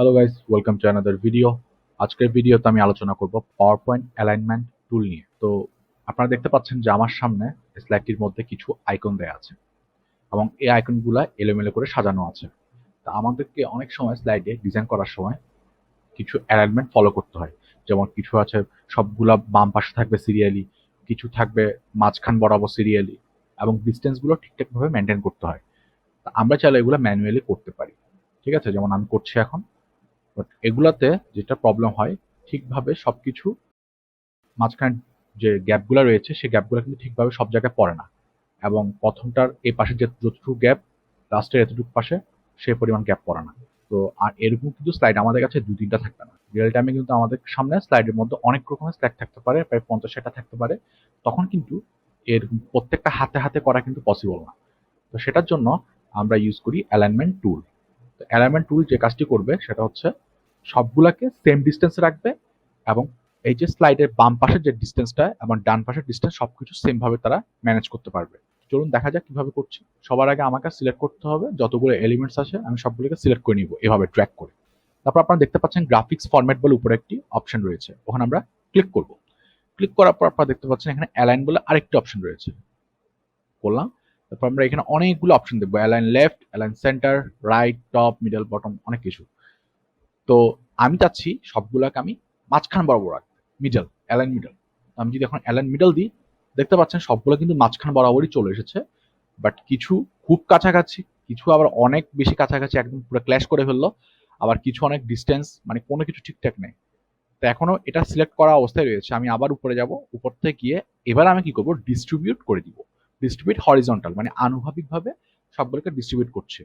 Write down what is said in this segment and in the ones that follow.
Hello guys, welcome to another video. আজকের ভিডিওতে আমি আলোচনা করব পাওয়ার পয়েন্ট অ্যালাইনমেন্ট টুল নিয়ে। তো আপনারা দেখতে পাচ্ছেন যে আমার সামনে স্লাইডটির মধ্যে কিছু আইকন দেয়া আছে এবং এই আইকনগুলো এলোমেলো করে সাজানো আছে। তা আমাদেরকে অনেক সময় স্লাইডে ডিজাইন করার সময় কিছু অ্যালাইনমেন্ট ফলো করতে হয়। যেমন কিছু আছে সবগুলা বাম পাশে থাকবে সিরিয়ালি, কিছু থাকবে মাঝখান বরাবর সিরিয়ালি এবং ডিস্টেন্সগুলো ঠিকঠাকভাবে মেনটেন করতে হয়। তা আমরা চাইলে এগুলো ম্যানুয়ালি করতে পারি। ঠিক আছে, যেমন আমি করছি এখন। বাট এগুলাতে যেটা প্রবলেম হয়, ঠিকভাবে সবকিছু মাঝখানে যে গ্যাপগুলো রয়েছে সেই গ্যাপগুলো কিন্তু ঠিকভাবে সব জায়গায় পড়ে না এবং প্রথমটার এই পাশে যে যতটুকু গ্যাপ, লাস্টের এতটুকু পাশে সেই পরিমাণ গ্যাপ পড়ে না। তো আর এরকম কিন্তু স্লাইড আমাদের কাছে দু তিনটা থাকবে না। রিয়েল টাইমে কিন্তু আমাদের সামনে স্লাইডের মধ্যে অনেক রকমের স্লাইড থাকতে পারে, প্রায় 50-60টা থাকতে পারে। তখন কিন্তু এর প্রত্যেকটা হাতে হাতে করা কিন্তু পসিবল না। তো সেটার জন্য আমরা ইউজ করি অ্যালাইনমেন্ট টুল। তো অ্যালাইনমেন্ট টুল যে কাজটি করবে সেটা হচ্ছে সবগুলাকে সেম ডিস্টেন্সে রাখবে এবং এই যে স্লাইডের বাম পাশের যে ডিস্টেন্সটা এবং ডান পাশের ডিস্টেন্স সবকিছু সেম ভাবে তারা ম্যানেজ করতে পারবে। চলুন দেখা যাক কিভাবে করছি। সবার আগে আমাকে সিলেক্ট করতে হবে যতগুলো এলিমেন্টস আছে, আমি সবগুলোকে সিলেক্ট করে নিব এভাবে ড্র্যাগ করে। তারপর আপনারা দেখতে পাচ্ছেন গ্রাফিক্স ফরম্যাট বলে উপরে একটি অপশন রয়েছে, ওখানে আমরা ক্লিক করব। ক্লিক করার পর আপনারা দেখতে পাচ্ছেন এখানে অ্যালাইন বলে আরেকটি অপশন রয়েছে, করলাম। তারপর আমরা এখানে অনেকগুলো অপশন দেখবো, align left, align centre, right, top, middle, bottom, অনেক কিছু। তো আমি চাচ্ছি সবগুলাকে আমি মাঝখান বরাবর রাখতে, মিডল, অ্যালাইন মিডল। আমি যদি এখন অ্যালাইন মিডল দিই, দেখতে পাচ্ছেন সবগুলো কিন্তু মাঝখান বরাবরই চলে এসেছে। বাট কিছু খুব কাছাকাছি, কিছু আবার অনেক বেশি কাছাকাছি, একদম পুরো ক্ল্যাশ করে ফেললো। আবার কিছু অনেক ডিস্টেন্স, মানে কোনো কিছু ঠিকঠাক নেই। তো এখনো এটা সিলেক্ট করা অবস্থায় রয়েছে। আমি আবার উপরে যাব, উপর থেকে গিয়ে এবার আমি কি করব, ডিস্ট্রিবিউট করে দিব। ডিস্ট্রিবিউট হরিজন্টাল, মানে আনুভাবিকভাবে সবগুলোকে ডিস্ট্রিবিউট করছে।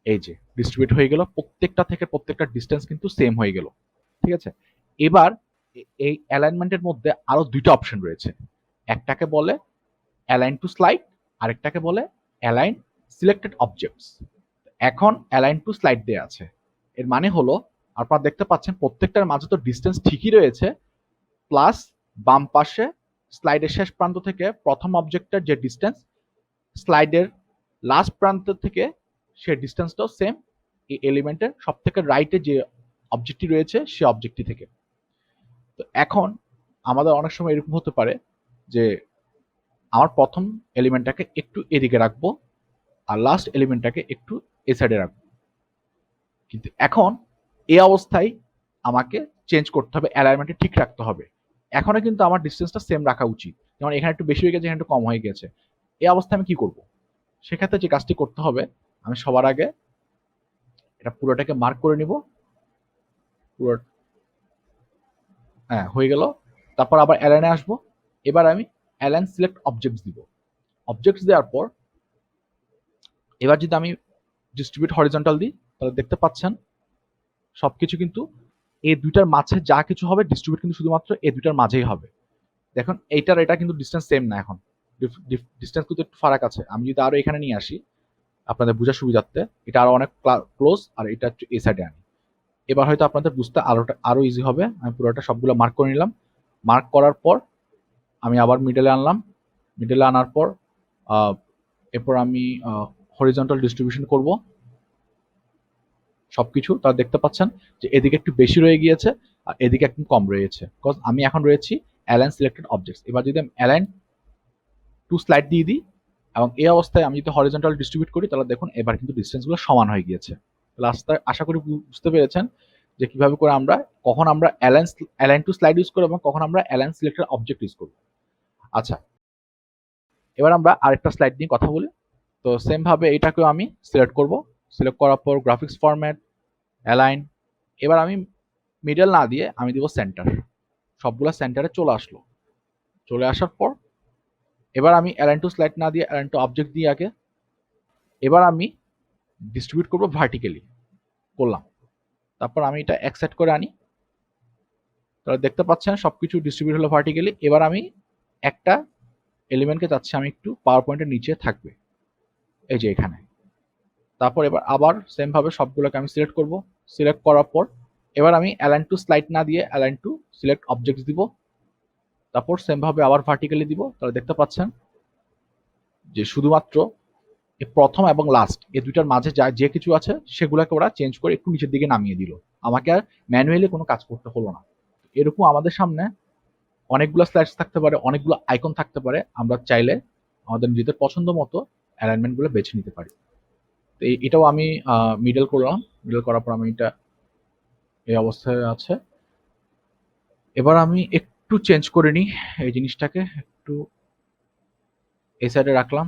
এই যে ডিস্ট্রিবিউট হয়ে গেল, প্রত্যেকটা থেকে প্রত্যেকটা ডিস্টেন্স কিন্তু সেম হয়ে গেল। ঠিক আছে, এবার এই অ্যালাইনমেন্টের মধ্যে আরো দুইটা অপশন রয়েছে। একটাকে বলে অ্যালাইন টু স্লাইড, আরেকটাকে বলে অ্যালাইন সিলেক্টেড অবজেক্টস। এখন অ্যালাইন টু স্লাইড দেয়া আছে, এর মানে হলো আপনারা দেখতে পাচ্ছেন প্রত্যেকটার মাঝে তো ডিস্টেন্স ঠিকই রয়েছে, প্লাস বাম পাশে স্লাইডের শেষ প্রান্ত থেকে প্রথম অবজেক্টের যে ডিস্টেন্স, স্লাইডের লাস্ট প্রান্ত থেকে সে ডিস্টেন্সটাও সেম এই এলিমেন্টের সব থেকে রাইটে যে অবজেক্টটি রয়েছে সে অবজেক্টটি থেকে। তো এখন আমাদের অনেক সময় এরকম হতে পারে যে আমার প্রথম এলিমেন্টটাকে একটু এদিকে রাখবো আর লাস্ট এলিমেন্টটাকে একটু এ সাইডে রাখবো, কিন্তু এখন এই অবস্থায় আমাকে চেঞ্জ করতে হবে, অ্যালাইনমেন্টে ঠিক রাখতে হবে। এখনো কিন্তু আমার ডিস্টেন্সটা সেম রাখা উচিত, যেমন এখানে একটু বেশি হয়ে গেছে, এখানে একটু কম হয়ে গেছে। এই অবস্থায় আমি কি করব, সেক্ষেত্রে যে কাজটি করতে হবে, আমি সবার আগে এটা পুরোটাকে মার্ক করে নিব। পুরো, হ্যাঁ হয়ে গেল। তারপর আবার অ্যালাইনে আসবো। এবার আমি অ্যালাইন সিলেক্ট অবজেক্টস দিব। অবজেক্টস দেওয়ার পর এবার যদি আমি ডিস্ট্রিবিউট হরিজন্টাল দিই, তাহলে দেখতে পাচ্ছেন সবকিছু কিন্তু এই দুইটার মাঝে যা কিছু হবে ডিস্ট্রিবিউট কিন্তু শুধুমাত্র এই দুইটার মাঝেই হবে। দেখুন এইটার এটা কিন্তু ডিস্টেন্স সেম না, এখন ডিস্টেন্স কিন্তু একটু ফারাক আছে। আমি যদি আরো এখানে নিয়ে আসি আপনাদের বোঝার সুবিধার্থে, এটা আরো অনেক ক্লোজ আর এটা একটু এই সাইডে আনি, এবার হয়তো আপনাদের বুঝতে আরো ইজি হবে। আমি পুরোটা সবগুলো মার্ক করে নিলাম। মার্ক করার পর আমি আবার মিডলে আনলাম। মিডলে আনার পর এরপর আমি হরিজন্টাল ডিস্ট্রিবিউশন করব সবকিছু। তারা দেখতে পাচ্ছেন যে এদিকে একটু বেশি রয়ে গিয়েছে আর এদিকে একটু কম রয়েছে, বিকজ আমি এখন রয়েছি অ্যালাইন সিলেক্টেড অবজেক্টস। এবার যদি আমি অ্যালাইন টু স্লাইড দিয়ে দিই এবং এই অবস্থায় আমি যদি হরিজন্টাল ডিস্ট্রিবিউট করি, তাহলে দেখুন এবার কিন্তু ডিস্টেন্সগুলো সমান হয়ে গিয়েছে। তাহলে আশা করি বুঝতে পেরেছেন যে কিভাবে করে আমরা কখন আমরা অ্যালাইন টু স্লাইড ইউজ করবো এবং কখন আমরা অ্যালাইন সিলেক্টেড অবজেক্ট ইউজ করবো। আচ্ছা, এবার আমরা আরেকটা স্লাইড নিয়ে কথা বলি। তো সেম ভাবে এটাকেও আমি সিলেক্ট করব। সিলেক্ট করার পর গ্রাফিক্স ফরম্যাট, অ্যালাইন। এবার আমি মিডল না দিয়ে আমি দিব সেন্টার। সবগুলো সেন্টারে চলে আসলো। চলে আসার পর এবার আমি অ্যালাইন টু স্লাইড না দিয়ে অ্যালাইন টু অবজেক্ট দিয়ে আগে এবার আমি ডিস্ট্রিবিউট করব ভার্টিক্যালি, করলাম। তারপর আমি এটা এক সেট করে আনি। তাহলে দেখতে পাচ্ছেন সবকিছু ডিস্ট্রিবিউট হলো ভার্টিক্যালি। এবার আমি একটা এলিমেন্টকে চাচ্ছি আমি একটু পাওয়ার পয়েন্টের নিচে থাকবে, এই যে এখানে। তারপর এবার আবার সেম ভাবে সবগুলোকে আমি সিলেক্ট করব। সিলেক্ট করার পর এবার আমি অ্যালাইন টু স্লাইড না দিয়ে অ্যালাইন টু সিলেক্ট অবজেক্টস দিব। তারপর সেম ভাবে আবার ভার্টিক্যালি দিব। তাহলে দেখতে পাচ্ছেন যে শুধুমাত্র এই প্রথম এবং লাস্ট এই দুইটার মাঝে যা যে কিছু আছে সেগুলোকে ওরা চেঞ্জ করে একটু নিচের দিকে নামিয়ে দিল। আমাকে আর ম্যানুয়ালি কোনো কাজ করতে হলো না। এরকম আমাদের সামনে অনেকগুলো স্লাইডস থাকতে পারে, অনেকগুলো আইকন থাকতে পারে। আমরা চাইলে আমাদের নিজেদের পছন্দ মতো অ্যালাইনমেন্টগুলো বেছে নিতে পারি। তো এটাও আমি মিডল করলাম। মিডল করার পর আমি এটা এই অবস্থায় আছে। এবার আমি একটু চেঞ্জ করে নিই এই জিনিসটাকে, একটু এই সাইডে রাখলাম।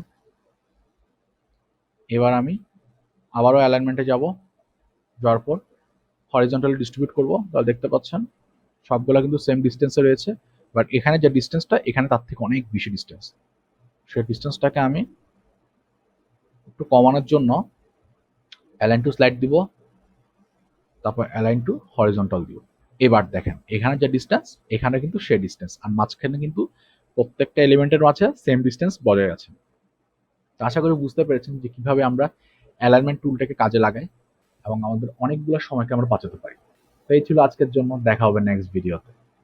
এবার আমি আবারও অ্যালাইনমেন্টে যাব। যাওয়ার পর হরিজন্টালি ডিস্ট্রিবিউট করব। তাহলে দেখতে পাচ্ছেন সবগুলো কিন্তু সেম ডিস্টেন্সে রয়েছে, বাট এখানে যে ডিস্টেন্সটা এখানে তার থেকে অনেক বেশি ডিস্টেন্স। সেই ডিস্টেন্সটাকে আমি একটু কমানোর জন্য অ্যালাইন টু স্লাইড দিব, তারপর অ্যালাইন টু হরিজন্টাল দিব। এবার দেখেন এখানে যে ডিস্টেন্স এখানে কিন্তু সেই ডিস্টেন্স, আর মাঝখানে কিন্তু প্রত্যেকটা এলিমেন্টের মাঝে সেম ডিস্টেন্স বজায় আছে। আশা করি বুঝতে পেরেছেন যে কিভাবে আমরা অ্যালাইনমেন্ট টুলটাকে কাজে লাগাই এবং আমাদের অনেকগুলো সময়কে আমরা বাঁচাতে পারি। তো এই ছিল আজকের জন্য, দেখা হবে নেক্সট ভিডিওতে।